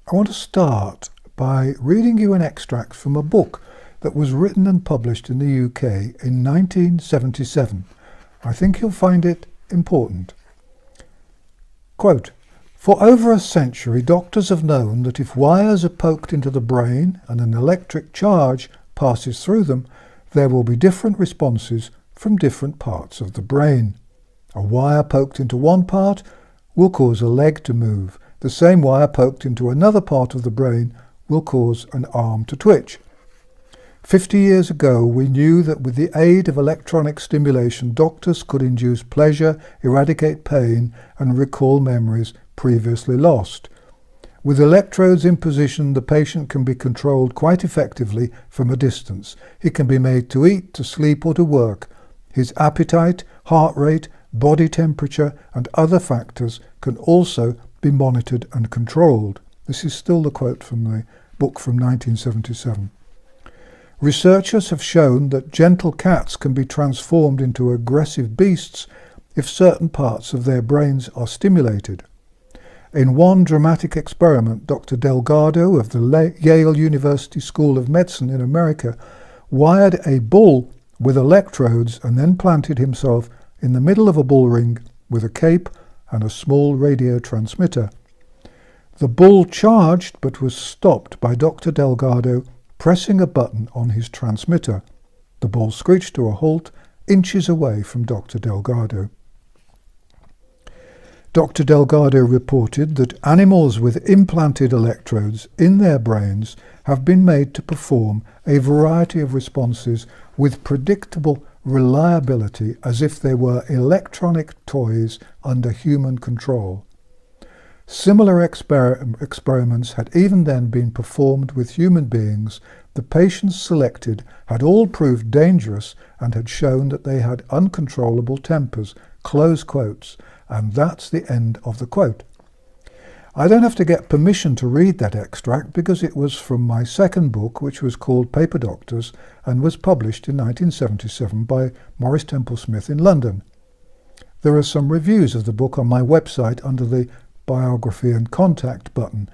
I want to start by reading you an extract from a book that was written and published in the UK in 1977. I think you'll find it important. Quote, "For over a century, doctors have known that if wires are poked into the brain and an electric charge passes through them, there will be different responses from different parts of the brain. A wire poked into one part will cause a leg to move. The same wire poked into another part of the brain will cause an arm to twitch. 50 years ago, we knew that with the aid of electronic stimulation, doctors could induce pleasure, eradicate pain, and recall memories previously lost. With electrodes in position, the patient can be controlled quite effectively from a distance. He can be made to eat, to sleep, or to work. His appetite, heart rate, body temperature, and other factors can also be monitored and controlled." This is still the quote from the book from 1977. "Researchers have shown that gentle cats can be transformed into aggressive beasts if certain parts of their brains are stimulated. In one dramatic experiment, Dr. Delgado of the Yale University School of Medicine in America wired a bull with electrodes and then planted himself in the middle of a bull ring with a cape and a small radio transmitter. The bull charged but was stopped by Dr. Delgado pressing a button on his transmitter. The bull screeched to a halt inches away from Dr. Delgado. Dr. Delgado reported that animals with implanted electrodes in their brains have been made to perform a variety of responses with predictable reliability as if they were electronic toys under human control. Similar experiments had even then been performed with human beings. The patients selected had all proved dangerous and had shown that they had uncontrollable tempers." Close quotes. And that's the end of the quote. I don't have to get permission to read that extract because it was from my second book, which was called Paper Doctors and was published in 1977 by Maurice Temple Smith in London. There are some reviews of the book on my website under the biography and contact button.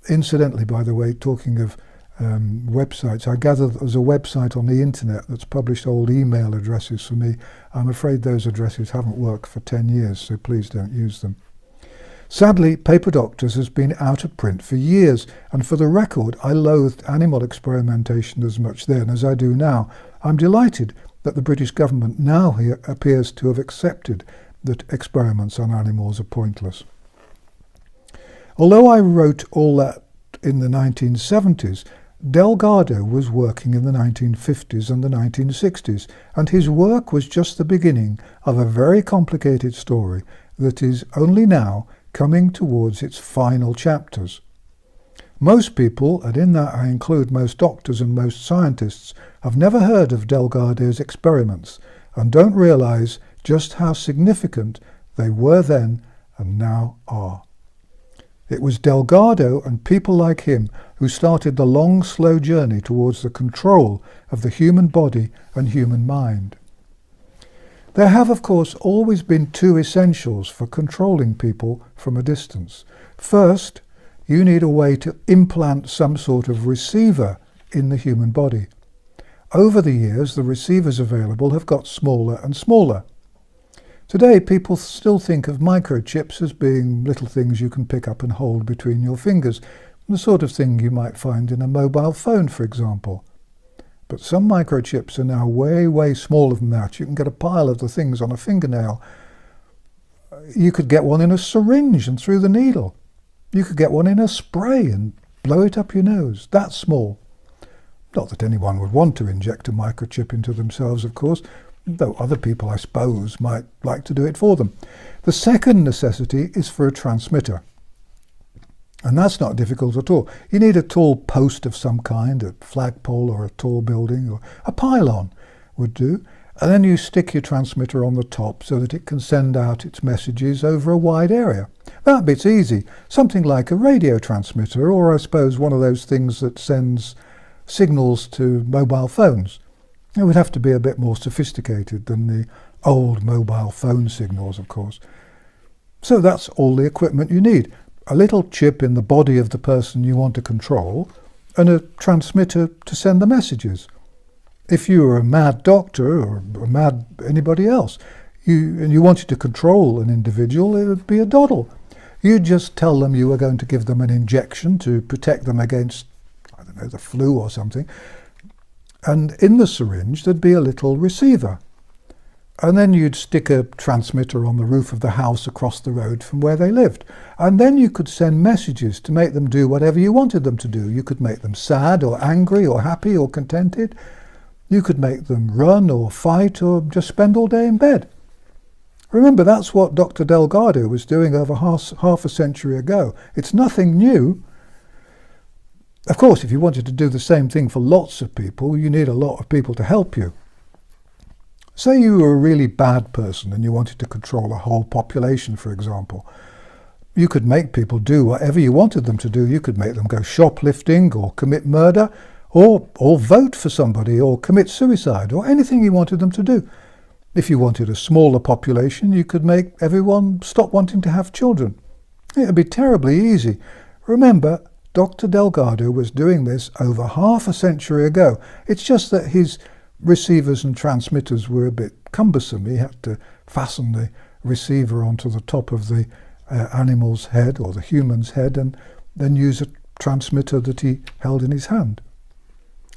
Incidentally, by the way, talking of websites, I gather that there's a website on the internet that's published old email addresses for me. I'm afraid those addresses haven't worked for 10 years, so please don't use them. Sadly, Paper Doctors has been out of print for years, and for the record, I loathed animal experimentation as much then as I do now. I'm delighted that the British government now appears to have accepted that experiments on animals are pointless. Although I wrote all that in the 1970s, Delgado was working in the 1950s and the 1960s, and his work was just the beginning of a very complicated story that is only now coming towards its final chapters. Most people, and in that I include most doctors and most scientists, have never heard of Delgado's experiments and don't realize just how significant they were then and now are. It was Delgado and people like him who started the long, slow journey towards the control of the human body and human mind. There have, of course, always been two essentials for controlling people from a distance. First, you need a way to implant some sort of receiver in the human body. Over the years, the receivers available have got smaller and smaller. Today, people still think of microchips as being little things you can pick up and hold between your fingers, the sort of thing you might find in a mobile phone, for example. But some microchips are now way, way smaller than that. You can get a pile of the things on a fingernail. You could get one in a syringe and through the needle. You could get one in a spray and blow it up your nose. That's small. Not that anyone would want to inject a microchip into themselves, of course, though other people, I suppose, might like to do it for them. The second necessity is for a transmitter. And that's not difficult at all. You need a tall post of some kind, a flagpole or a tall building, or a pylon would do. And then you stick your transmitter on the top so that it can send out its messages over a wide area. That bit's easy. Something like a radio transmitter, or I suppose one of those things that sends signals to mobile phones. It would have to be a bit more sophisticated than the old mobile phone signals, of course. So that's all the equipment you need. a little chip in the body of the person you want to control, and a transmitter to send the messages. If you were a mad doctor or a mad anybody else, and you wanted to control an individual, it would be a doddle. You'd just tell them you were going to give them an injection to protect them against, I don't know, the flu or something. And in the syringe there'd be a little receiver. And then you'd stick a transmitter on the roof of the house across the road from where they lived. And then you could send messages to make them do whatever you wanted them to do. You could make them sad or angry or happy or contented. You could make them run or fight or just spend all day in bed. Remember, that's what Dr. Delgado was doing over half a century ago. It's nothing new. Of course, if you wanted to do the same thing for lots of people, you need a lot of people to help you. Say you were a really bad person and you wanted to control a whole population, for example. You could make people do whatever you wanted them to do. You could make them go shoplifting or commit murder or vote for somebody or commit suicide or anything you wanted them to do. If you wanted a smaller population, you could make everyone stop wanting to have children. It would be terribly easy. Remember, Dr. Delgado was doing this over half a century ago. It's just that his receivers and transmitters were a bit cumbersome. He had to fasten the receiver onto the top of the animal's head or the human's head and then use a transmitter that he held in his hand.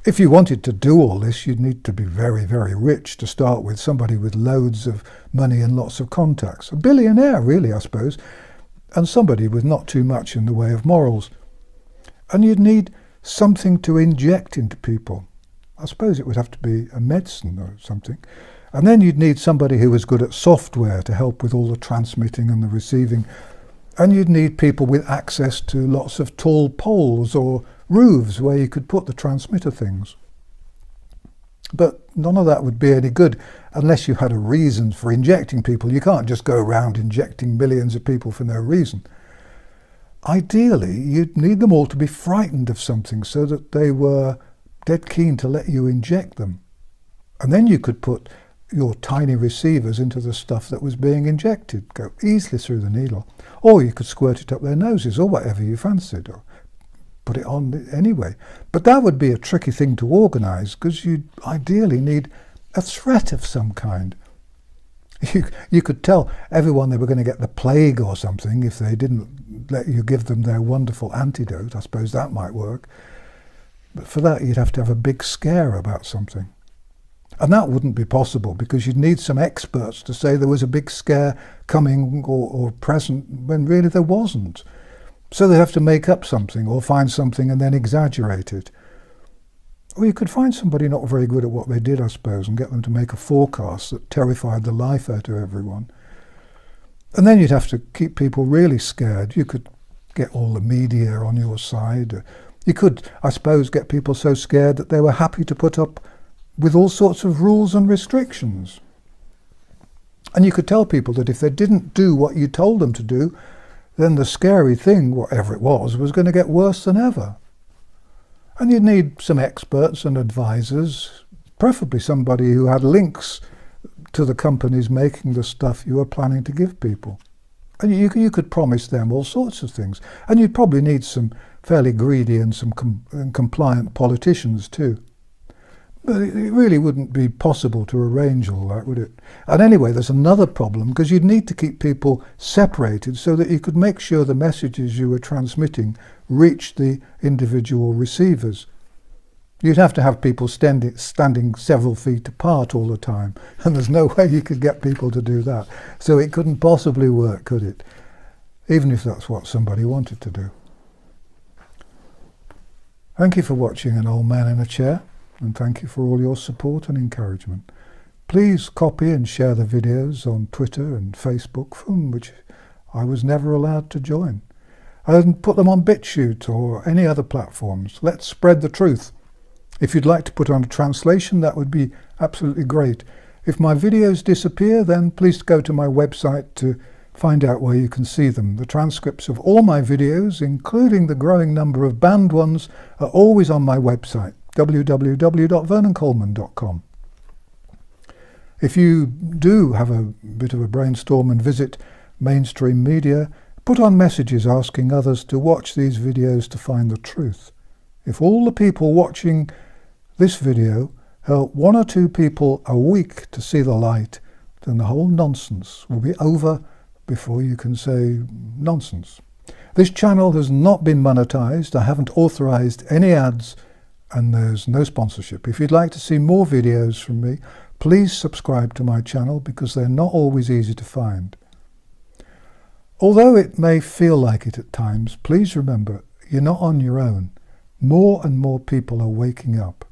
If you wanted to do all this, you'd need to be very, very rich to start with, somebody with loads of money and lots of contacts. A billionaire, really, I suppose, and somebody with not too much in the way of morals. And you'd need something to inject into people. I suppose it would have to be a medicine or something. And then you'd need somebody who was good at software to help with all the transmitting and the receiving. And you'd need people with access to lots of tall poles or roofs where you could put the transmitter things. But none of that would be any good unless you had a reason for injecting people. You can't just go around injecting millions of people for no reason. Ideally, you'd need them all to be frightened of something so that they were dead keen to let you inject them. And then you could put your tiny receivers into the stuff that was being injected, go easily through the needle. Or you could squirt it up their noses or whatever you fancied, or put it on anyway. But that would be a tricky thing to organise because you'd ideally need a threat of some kind. You could tell everyone they were going to get the plague or something if they didn't let you give them their wonderful antidote. I suppose that might work. But for that you'd have to have a big scare about something. And that wouldn't be possible because you'd need some experts to say there was a big scare coming or present when really there wasn't. So they'd have to make up something or find something and then exaggerate it. Or you could find somebody not very good at what they did, I suppose, and get them to make a forecast that terrified the life out of everyone. And then you'd have to keep people really scared. You could get all the media on your side. You could, I suppose, get people so scared that they were happy to put up with all sorts of rules and restrictions. And you could tell people that if they didn't do what you told them to do, then the scary thing, whatever it was going to get worse than ever. And you'd need some experts and advisors, preferably somebody who had links to the companies making the stuff you were planning to give people. And you could promise them all sorts of things. And you'd probably need some fairly greedy and some compliant politicians too. But it really wouldn't be possible to arrange all that, would it? And anyway, there's another problem, because you'd need to keep people separated so that you could make sure the messages you were transmitting reached the individual receivers. You'd have to have people standing several feet apart all the time, and there's no way you could get people to do that. So it couldn't possibly work, could it? Even if that's what somebody wanted to do. Thank you for watching An Old Man in a Chair. And thank you for all your support and encouragement. Please copy and share the videos on Twitter and Facebook, from which I was never allowed to join. And put them on BitChute or any other platforms. Let's spread the truth. If you'd like to put on a translation, that would be absolutely great. If my videos disappear, then please go to my website to find out where you can see them. The transcripts of all my videos, including the growing number of banned ones, are always on my website, www.vernoncoleman.com. If you do have a bit of a brainstorm and visit mainstream media, Put on messages asking others to watch these videos to find the truth. If all the people watching this video help 1 or 2 people a week to see the light, then the whole nonsense will be over before you can say nonsense. This channel has not been monetized. I haven't authorized any ads, and there's no sponsorship. If you'd like to see more videos from me, please subscribe to my channel because they're not always easy to find. Although it may feel like it at times, please remember you're not on your own. More and more people are waking up.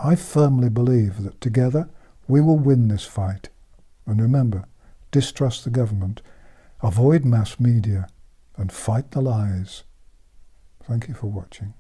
I firmly believe that together we will win this fight. And remember, distrust the government, avoid mass media, and fight the lies. Thank you for watching.